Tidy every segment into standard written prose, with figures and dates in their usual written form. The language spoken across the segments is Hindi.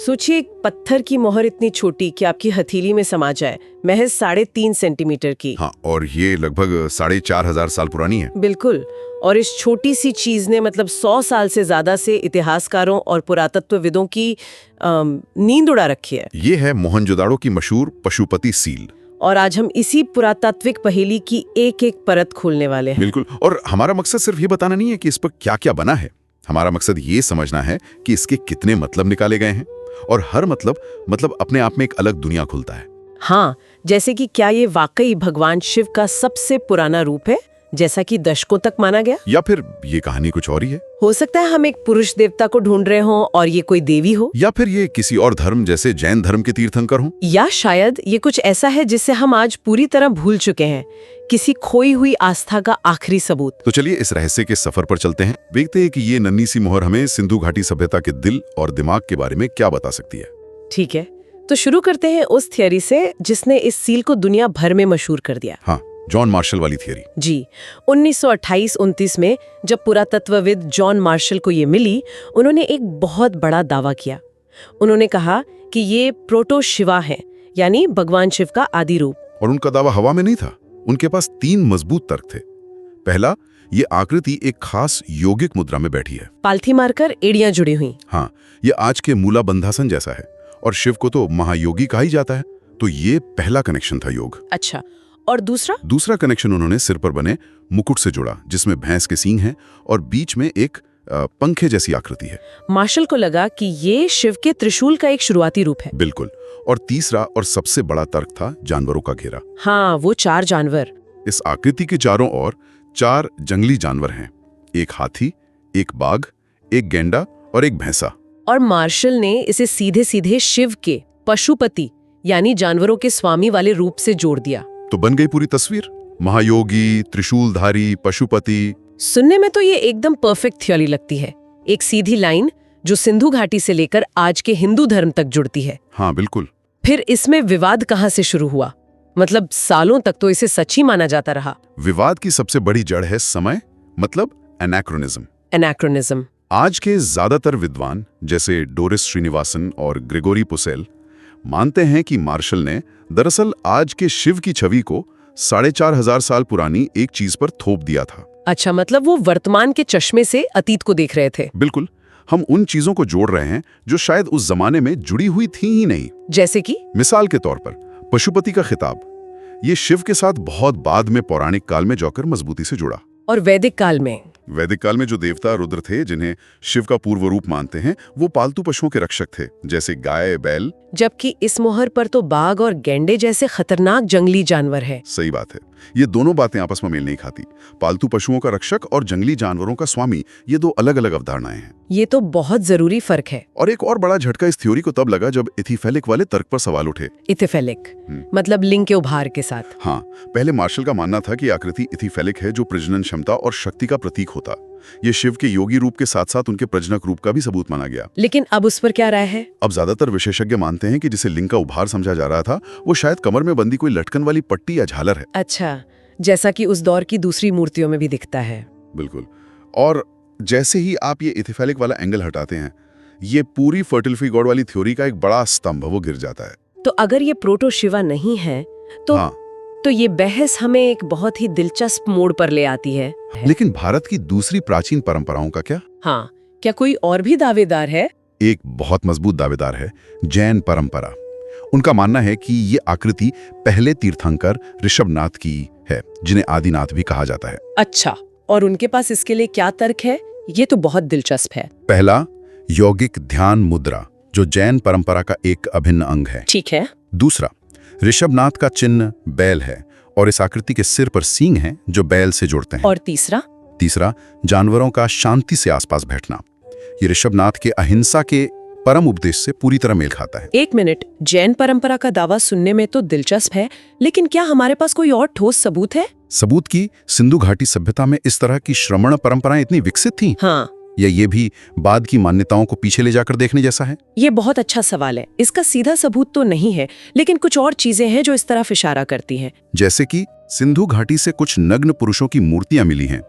सोचिए एक पत्थर की मोहर इतनी छोटी कि आपकी हथेली में समा जाए, महज 3.5 सेंटीमीटर की। हाँ, और ये लगभग 4,500 साल पुरानी है। बिल्कुल। और इस छोटी सी चीज ने मतलब 100 साल से ज्यादा से इतिहासकारों और पुरातत्वविदों की नींद उड़ा रखी है। ये है मोहनजोदाड़ो की मशहूर पशुपति सील। और आज हम इसी पुरातात्विक पहेली की एक एक परत खोलने वाले हैं। बिल्कुल। और हमारा मकसद सिर्फ ये बताना नहीं है कि इस पर क्या क्या बना है, हमारा मकसद ये समझना है कि इसके कितने मतलब निकाले गए हैं, और हर मतलब अपने आप में एक अलग दुनिया खुलता है। हाँ, जैसे कि क्या ये वाकई भगवान शिव का सबसे पुराना रूप है, जैसा कि दशकों तक माना गया, या फिर ये कहानी कुछ और ही है। हो सकता है हम एक पुरुष देवता को ढूंढ रहे हों और ये कोई देवी हो, या फिर ये किसी और धर्म जैसे जैन धर्म के तीर्थंकर हों, या शायद ये कुछ ऐसा है जिसे हम आज पूरी तरह भूल चुके हैं, किसी खोई हुई आस्था का आखिरी सबूत। तो चलिए इस रहस्य के सफर पर चलते हैं, देखते हैं कि ये नन्ही सी मोहर हमें सिंधु घाटी सभ्यता के दिल और दिमाग के बारे में क्या बता सकती है। ठीक है, तो शुरू करते हैं उस थियरी से जिसने इस सील को दुनिया भर में मशहूर कर दिया। हाँ, जॉन मार्शल वाली थियरी। जी, 1928-29 में जब पुरातत्वविद जॉन मार्शल को ये मिली, उन्होंने एक बहुत बड़ा दावा किया। उन्होंने कहा कि ये प्रोटो शिवा है, यानी भगवान शिव का आदि रूप। और उनका दावा हवा में नहीं था, उनके पास 3 मजबूत तर्क थे। पहला, ये आकृति एक खास यौगिक मुद्रा में बैठी है, पालथी मारकर एड़ियां जुड़ी हुई। हाँ, ये आज के मूला बंधासन जैसा है, और शिव को तो महायोगी कहा ही जाता है, तो ये पहला कनेक्शन था योग। अच्छा, और दूसरा कनेक्शन उन्होंने सिर पर बने मुकुट से जोड़ा, जिसमें भैंस के सींग हैं और बीच में एक पंखे जैसी आकृति है। मार्शल को लगा कि ये शिव के त्रिशूल का एक शुरुआती रूप है। बिल्कुल। और तीसरा और सबसे बड़ा तर्क था जानवरों का घेरा। हाँ, वो 4 जानवर। इस आकृति के चारों ओर 4 जंगली जानवर हैं, एक हाथी, एक बाघ, एक गैंडा और एक भैंसा। और मार्शल ने इसे सीधे सीधे शिव के पशुपति यानी जानवरों के स्वामी वाले रूप से जोड़ दिया। तो बन गई पूरी तस्वीर, महायोगी, त्रिशूलधारी, पशुपति। सुनने में तो ये एकदम परफेक्ट थ्योरी लगती है, एक सीधी लाइन जो सिंधु घाटी से लेकर आज के हिंदू धर्म तक जुड़ती है। हाँ बिल्कुल। फिर इसमें विवाद कहाँ से शुरू हुआ? मतलब सालों तक तो इसे सच ही माना जाता रहा। विवाद की सबसे बड़ी जड़ है समय, मतलब एनाक्रोनिज्म। आज के ज्यादातर विद्वान जैसे डोरिस श्रीनिवासन और ग्रेगोरी पुसेल मानते हैं कि मार्शल ने दरअसल आज के शिव की छवि को 4,500 साल पुरानी एक चीज पर थोप दिया था। अच्छा, मतलब वो वर्तमान के चश्मे से अतीत को देख रहे थे। बिल्कुल। हम उन चीजों को जोड़ रहे हैं जो शायद उस जमाने में जुड़ी हुई थी ही नहीं। जैसे कि मिसाल के तौर पर पशुपति का खिताब, ये शिव के साथ बहुत बाद में पौराणिक काल में जाकर मजबूती से जुड़ा। और वैदिक काल में जो देवता रुद्र थे, जिन्हें शिव का पूर्व रूप मानते हैं, वो पालतू पशुओं के रक्षक थे, जैसे गाय, बैल। जबकि इस मोहर पर तो बाघ और गैंडे जैसे खतरनाक जंगली जानवर है। सही बात है, ये दोनों बातें आपस में मेल नहीं खाती। पालतू पशुओं का रक्षक और जंगली जानवरों का स्वामी, ये 2 अलग अलग अवधारणाएं हैं। ये तो बहुत जरूरी फर्क है। और एक और बड़ा झटका इस थ्योरी को तब लगा जब इथिफेलिक वाले तर्क पर सवाल उठे। इथिफेलिक मतलब लिंग के उभार के साथ। हाँ, पहले मार्शल का मानना था कि आकृति इथिफेलिक है, जो प्रजनन क्षमता और शक्ति का प्रतीक होता। ये शिव के योगी रूप के साथ साथ उनके प्रजनक रूप का भी सबूत माना गया। लेकिन अब उस पर क्या राय है? अब ज्यादातर विशेषज्ञ मानते हैं कि जिसे लिंग का उभार समझा जा रहा था, वो शायद कमर में बंधी कोई लटकन वाली पट्टी या झालर है। अच्छा, जैसा कि उस दौर की दूसरी मूर्तियों में भी दिखता है। बिल्कुल। और जैसे ही आप ये इथिफेलिक वाला एंगल हटाते हैं, ये पूरी फर्टिलिटी गॉड वाली थ्योरी का एक बड़ा स्तंभ वो गिर जाता है। तो अगर ये प्रोटो शिवा नहीं है तो हाँ, तो ये बहस हमें एक बहुत ही दिलचस्प मोड़ पर ले आती है। लेकिन भारत की दूसरी प्राचीन परंपराओं का क्या? हाँ, क्या कोई और भी दावेदार है? एक बहुत मजबूत दावेदार है, जैन परंपरा। उनका मानना है कि ये आकृति पहले तीर्थंकर ऋषभनाथ की है, जिन्हें आदिनाथ भी कहा जाता है। अच्छा, और उनके पास इसके लिए क्या तर्क है? ये तो बहुत दिलचस्प है। पहला, यौगिक ध्यान मुद्रा, जो जैन परंपरा का एक अभिन्न अंग है। ठीक है। दूसरा, ऋषभनाथ का चिन्ह बैल है और इस आकृति के सिर पर सींग हैं जो बैल से जुड़ते हैं। और तीसरा, जानवरों का शांति से आसपास बैठना। ये ऋषभनाथ के अहिंसा के परम उपदेश से पूरी तरह मेल खाता है। एक मिनट, जैन परंपरा का दावा सुनने में तो दिलचस्प है, लेकिन क्या हमारे पास कोई और ठोस सबूत है? सबूत की सिंधु घाटी सभ्यता में इस तरह की श्रमण परंपराएं इतनी विकसित थीं? हाँ। या ये भी बाद की मान्यताओं को पीछे ले जाकर देखने जैसा है? ये बहुत अच्छा सवाल है। इसका सीधा सबूत तो नहीं है, लेकिन कुछ और चीजें हैं जो इस तरफ इशारा करती हैं। जैसे कि सिंधु घाटी से कुछ नग्न पुरुषों की मूर्तियां मिली हैं,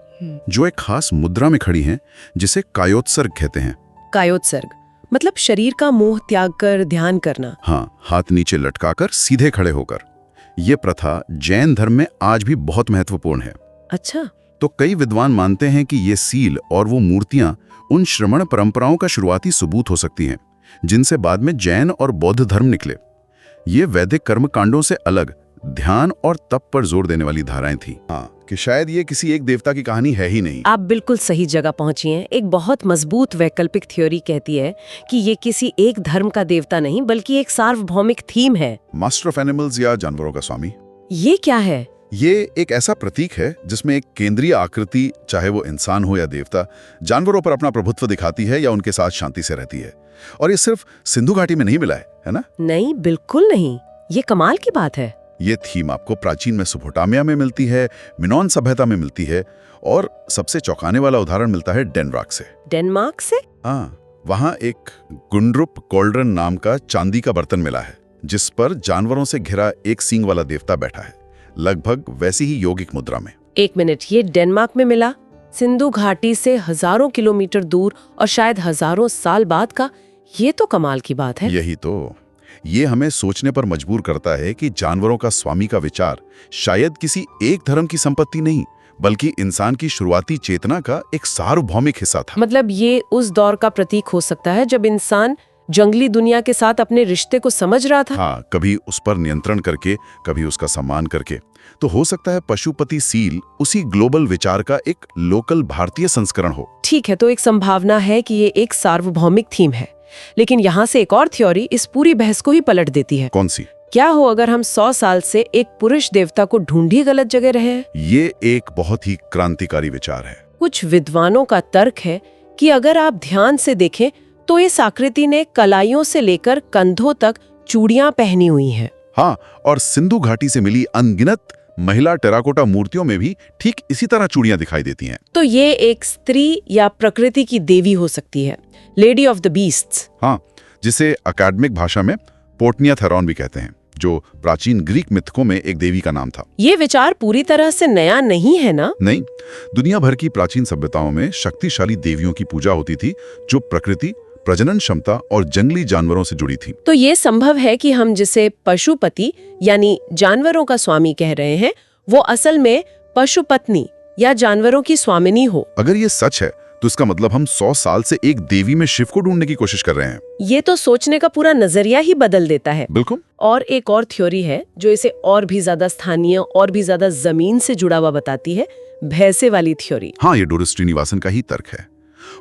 जो एक खास मुद्रा में खड़ी हैं, जिसे कायोत्सर्ग कहते हैं। कायोत्सर्ग मतलब शरीर का मोह त्याग कर ध्यान करना। हाँ, हाथ नीचे लटकाकर सीधे खड़े होकर। ये प्रथा जैन धर्म में आज भी बहुत महत्वपूर्ण है। अच्छा। तो कई विद्वान मानते हैं कि ये सील और वो मूर्तियां उन श्रमण परंपराओं का शुरुआती सबूत हो सकती हैं, जिनसे बाद में जैन और बौद्ध धर्म निकले। ये वैदिक कर्मकांडों से अलग ध्यान और तप पर जोर देने वाली धाराएं थी। हाँ, कि शायद ये किसी एक देवता की कहानी है ही नहीं। आप बिल्कुल सही जगह पहुंची हैं। एक बहुत मजबूत वैकल्पिक थ्योरी कहती है कि ये किसी एक धर्म का देवता नहीं बल्कि एक सार्वभौमिक थीम है। मास्टर ऑफ एनिमल्स या जानवरों का स्वामी। ये क्या है? ये एक ऐसा प्रतीक है जिसमें एक केंद्रीय आकृति, चाहे वो इंसान हो या देवता, जानवरों पर अपना प्रभुत्व दिखाती है या उनके साथ शांति से रहती है। और ये सिर्फ सिंधु घाटी में नहीं मिला है ना? नहीं, बिल्कुल नहीं। ये कमाल की बात है। ये थीम आपको प्राचीन मेसोपोटामिया में मिलती है, मिनोन सभ्यता में मिलती है, और सबसे चौंकाने वाला उदाहरण मिलता है डेनमार्क से। डेनमार्क से? हाँ, वहाँ एक गुंड्रुप कॉल्ड्रन नाम का चांदी का बर्तन मिला है, जिस पर जानवरों से घिरा एक सींग वाला देवता बैठा है, लगभग वैसी ही यौगिक मुद्रा में। एक मिनट, ये डेनमार्क में मिला? सिंधु घाटी से हजारों किलोमीटर दूर और शायद हजारों साल बाद का। ये तो कमाल की बात है। यही तो। ये हमें सोचने पर मजबूर करता है कि जानवरों का स्वामी का विचार शायद किसी एक धर्म की संपत्ति नहीं, बल्कि इंसान की शुरुआती चेतना का एक सार्वभौमिक हिस्सा था। मतलब ये उस दौर का प्रतीक हो सकता है जब इंसान जंगली दुनिया के साथ अपने रिश्ते को समझ रहा था। हाँ, कभी उस पर नियंत्रण करके, कभी उसका सम्मान करके। तो हो सकता है पशुपति सील उसी ग्लोबल विचार का एक लोकल भारतीय संस्करण हो। ठीक है, तो एक संभावना है कि ये एक सार्वभौमिक थीम है। लेकिन यहाँ से एक और थ्योरी इस पूरी बहस को ही पलट देती है। कौन सी? क्या हो अगर हम 100 साल से एक पुरुष देवता को ढूंढ ही गलत जगह रहे हैं? ये एक बहुत ही क्रांतिकारी विचार है। कुछ विद्वानों का तर्क है कि अगर आप ध्यान से देखें तो इस आकृति ने कलाइयों से लेकर कंधों तक चूड़ियां पहनी हुई हैं। हाँ, और सिंधु घाटी से मिली अनगिनत महिला टेराकोटा मूर्तियों में भी ठीक इसी तरह चूड़ियां दिखाई देती हैं। तो ये एक स्त्री या प्रकृति की देवी हो सकती है, लेडी ऑफ द बीस्ट्स। हाँ, जिसे अकादमिक भाषा में पोर्टनिया थेरॉन भी कहते हैं, जो प्राचीन ग्रीक मिथकों में एक देवी का नाम था। ये विचार पूरी तरह से नया नहीं है ना? नहीं, दुनिया भर की प्राचीन सभ्यताओं में शक्तिशाली देवियों की पूजा होती थी, जो प्रकृति, प्रजनन क्षमता और जंगली जानवरों से जुड़ी थी। तो ये संभव है कि हम जिसे पशुपति यानी जानवरों का स्वामी कह रहे हैं, वो असल में पशुपत्नी या जानवरों की स्वामिनी हो। अगर ये सच है तो इसका मतलब हम 100 साल से एक देवी में शिव को ढूंढने की कोशिश कर रहे हैं। ये तो सोचने का पूरा नजरिया ही बदल देता है। बिल्कुल। और एक और थ्योरी है जो इसे और भी ज्यादा स्थानीय और भी ज्यादा जमीन से जुड़ा हुआ बताती है, भैंसे वाली थ्योरी। हाँ, ये डोरिस श्रीनिवासन का ही तर्क है।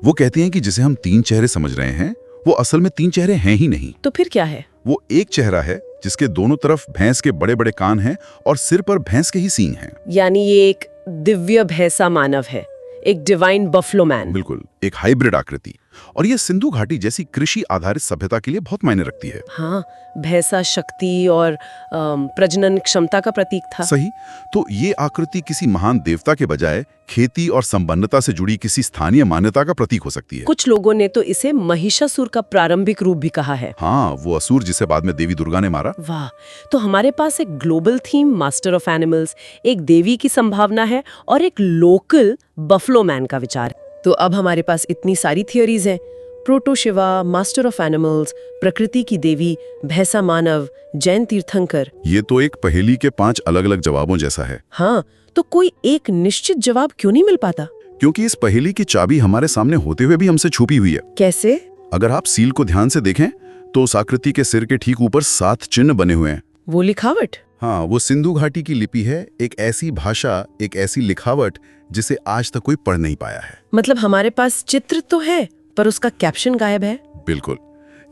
वो कहती हैं कि जिसे हम 3 चेहरे समझ रहे हैं, वो असल में 3 चेहरे हैं ही नहीं। तो फिर क्या है? वो एक चेहरा है जिसके दोनों तरफ भैंस के बड़े बड़े कान हैं और सिर पर भैंस के ही सींग हैं। यानी ये एक दिव्य भैंसा मानव है, एक डिवाइन बफलो मैन। बिल्कुल, एक हाइब्रिड आकृति। और ये सिंधु घाटी जैसी कृषि आधारित सभ्यता के लिए बहुत मायने रखती है। हाँ, भैंसा शक्ति और प्रजनन क्षमता का प्रतीक था। सही। तो ये आकृति किसी महान देवता के बजाय खेती और संपन्नता से जुड़ी किसी स्थानीय मान्यता का प्रतीक हो सकती है। कुछ लोगों ने तो इसे महिषासुर का प्रारंभिक रूप भी कहा है। हाँ, वो असुर जिसे बाद में देवी दुर्गा ने मारा। वाह, तो हमारे पास एक global theme master of animals, एक देवी की संभावना है और एक लोकल बफलो मैन का विचार। तो अब हमारे पास इतनी सारी थियोरीज हैं, proto Shiva, master of animals, प्रकृति की देवी, भैंसा मानव, जैन तीर्थंकर। ये तो एक पहेली के 5 अलग अलग जवाबों जैसा है। हाँ, तो कोई एक निश्चित जवाब क्यों नहीं मिल पाता? क्योंकि इस पहेली की चाबी हमारे सामने होते हुए भी हमसे छुपी हुई है। कैसे? अगर आप सील को ध्यान से देखें तो उस आकृति के सिर के ठीक ऊपर 7 चिन्ह बने हुए हैं। वो लिखावट? हाँ, वो सिंधु घाटी की लिपि है, एक ऐसी भाषा, एक ऐसी लिखावट जिसे आज तक कोई पढ़ नहीं पाया है। मतलब हमारे पास चित्र तो है पर उसका कैप्शन गायब है। बिल्कुल।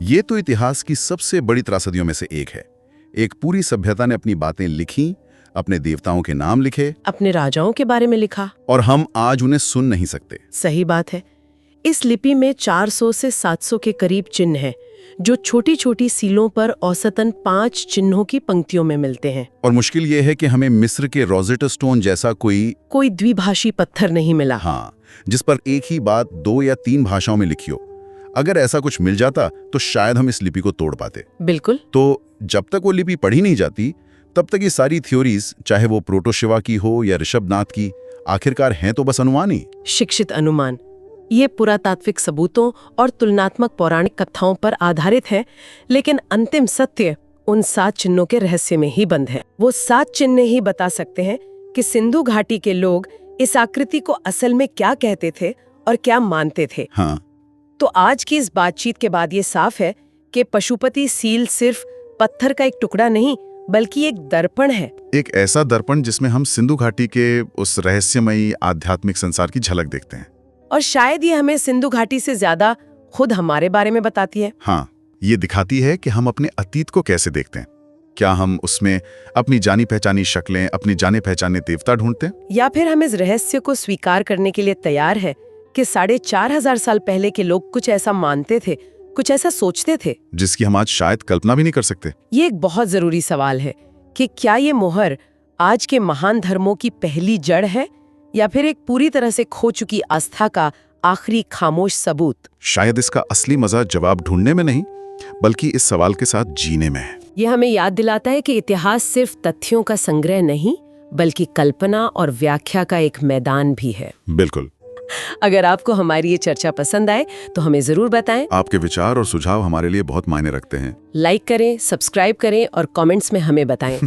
ये तो इतिहास की सबसे बड़ी त्रासदियों में से एक है। एक पूरी सभ्यता ने अपनी बातें लिखी, अपने देवताओं के नाम लिखे, अपने राजाओं के बारे में लिखा, और हम आज उन्हें सुन नहीं सकते। सही बात है। इस लिपि में 400 से 700 के करीब चिन्ह हैं, जो छोटी छोटी सीलों पर औसतन 5 चिन्हों की पंक्तियों में मिलते हैं। और मुश्किल ये है कि हमें मिस्र के रोजेटा स्टोन जैसा कोई द्विभाषी पत्थर नहीं मिला। हाँ, जिस पर एक ही बात 2 या 3 भाषाओं में लिखी हो। अगर ऐसा कुछ मिल जाता तो शायद हम इस लिपि को तोड़ पाते। बिल्कुल। तो जब तक वो लिपि पढ़ी नहीं जाती, तब तक ये सारी थ्योरीज, चाहे वो प्रोटो शिवा की हो या ऋषभनाथ की, आखिरकार हैं तो बस अनुमान ही। शिक्षित अनुमान। ये पुरातात्विक सबूतों और तुलनात्मक पौराणिक कथाओं पर आधारित है, लेकिन अंतिम सत्य उन 7 चिन्हों के रहस्य में ही बंद है। वो 7 चिन्ह ही बता सकते हैं कि सिंधु घाटी के लोग इस आकृति को असल में क्या कहते थे और क्या मानते थे। हाँ। तो आज की इस बातचीत के बाद ये साफ है कि पशुपति सील सिर्फ पत्थर का एक टुकड़ा नहीं, बल्कि एक दर्पण है। एक ऐसा दर्पण जिसमें हम सिंधु घाटी के उस रहस्यमयी आध्यात्मिक संसार की झलक देखते हैं। और शायद ये हमें सिंधु घाटी से ज्यादा खुद हमारे बारे में बताती है। हाँ, ये दिखाती है कि हम अपने अतीत को कैसे देखते हैं। क्या हम उसमें अपनी जानी पहचानी शक्लें, अपनी जाने पहचाने देवता ढूंढते हैं, या फिर हम इस रहस्य को स्वीकार करने के लिए तैयार है कि 4,500 साल पहले के लोग कुछ ऐसा मानते थे, कुछ ऐसा सोचते थे जिसकी हम आज शायद कल्पना भी नहीं कर सकते। ये एक बहुत जरूरी सवाल है कि क्या ये मोहर आज के महान धर्मों की पहली जड़ है या फिर एक पूरी तरह से खो चुकी आस्था का आखिरी खामोश सबूत। शायद इसका असली मजा जवाब ढूंढने में नहीं, बल्कि इस सवाल के साथ जीने में है। ये हमें याद दिलाता है कि इतिहास सिर्फ तथ्यों का संग्रह नहीं, बल्कि कल्पना और व्याख्या का एक मैदान भी है। बिल्कुल। अगर आपको हमारी ये चर्चा पसंद आए तो हमें जरूर बताएं। आपके विचार और सुझाव हमारे लिए बहुत मायने रखते हैं। लाइक करें, सब्सक्राइब करें और कमेंट्स में हमें बताएं।